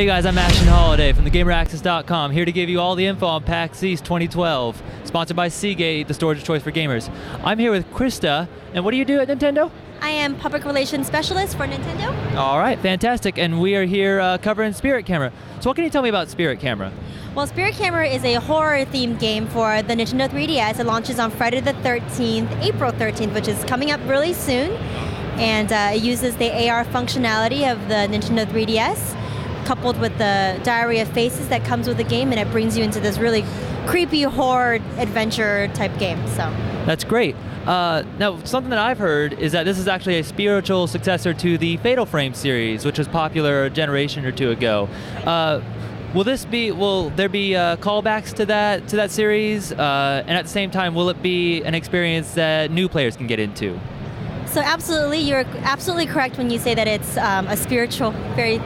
Hey guys, I'm Ashton Holiday from thegameraccess.com, here to give you all the info on PAX East 2012, sponsored by Seagate, the storage of choice for gamers. I'm here with Krista, and what do you do at Nintendo? I am Public Relations Specialist for Nintendo. All right, fantastic, and we are here covering Spirit Camera. So what can you tell me about Spirit Camera? Well, Spirit Camera is a horror-themed game for the Nintendo 3DS. It launches on Friday the 13th, April 13th, which is coming up really soon. And it uses the AR functionality of the Nintendo 3DS, coupled with the Diary of Faces that comes with the game, and it brings you into this really creepy horror adventure type game. So that's great. Now, something that I've heard is that this is actually a spiritual successor to the Fatal Frame series, which was popular a generation or two ago. Will there be callbacks to that series? And at the same time, will it be an experience that new players can get into? So absolutely, you're absolutely correct when you say that it's a spiritual, very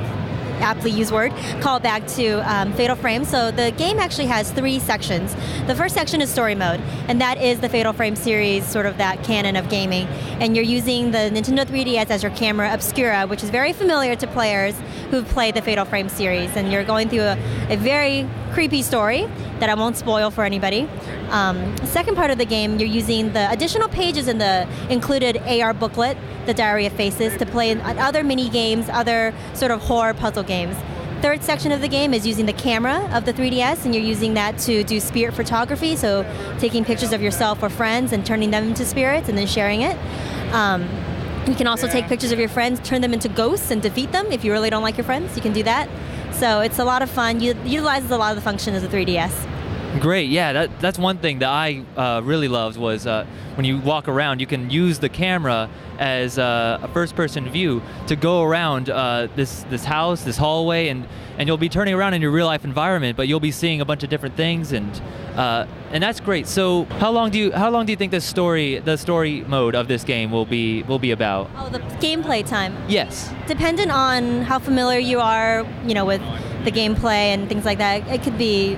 aptly used word, called back to Fatal Frame. So the game actually has 3 sections. The first section is story mode, and that is the Fatal Frame series, sort of that canon of gaming. And you're using the Nintendo 3DS as your camera obscura, which is very familiar to players who've played the Fatal Frame series. And you're going through a very creepy story that I won't spoil for anybody. The second part of the game, you're using the additional pages in the included AR booklet, the Diary of Faces, to play in other mini games, other sort of horror puzzle games. Third section of the game is using the camera of the 3DS, and you're using that to do spirit photography, so taking pictures of yourself or friends and turning them into spirits and then sharing it. You can also take pictures of your friends, turn them into ghosts and defeat them. If you really don't like your friends, you can do that. So it's a lot of fun. Utilizes a lot of the functions of the 3DS. Great, yeah, that's one thing that I really loved was when you walk around, you can use the camera as a first-person view to go around this house, this hallway, and you'll be turning around in your real-life environment, but you'll be seeing a bunch of different things, and that's great. So how long do you think the story mode of this game will be about? Oh, the gameplay time. Yes. Dependent on how familiar you are, with the gameplay and things like that, it could be,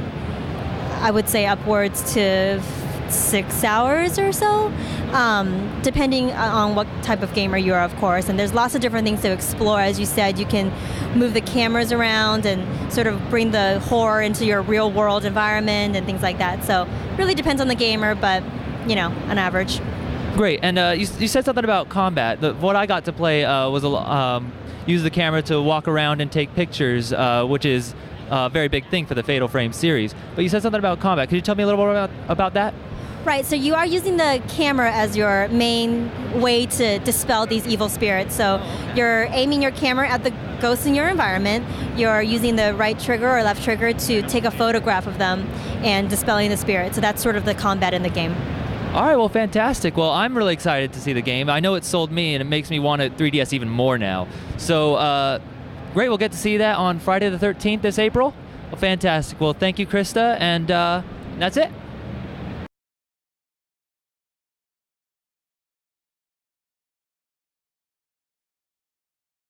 I would say, upwards to 6 hours or so, depending on what type of gamer you are, of course. And there's lots of different things to explore. As you said, you can move the cameras around and sort of bring the horror into your real world environment and things like that. So it really depends on the gamer, but, on average. Great. And you said something about combat. What I got to play was use the camera to walk around and take pictures, which is a very big thing for the Fatal Frame series. But you said something about combat. Could you tell me a little more about that? Right, so you are using the camera as your main way to dispel these evil spirits. So you're aiming your camera at the ghosts in your environment. You're using the right trigger or left trigger to take a photograph of them and dispelling the spirit. So that's sort of the combat in the game. All right, well, fantastic. Well, I'm really excited to see the game. I know it sold me, and it makes me want a 3DS even more now. So, great, we'll get to see that on Friday the 13th this April. Well, fantastic. Well, thank you, Krista, and that's it.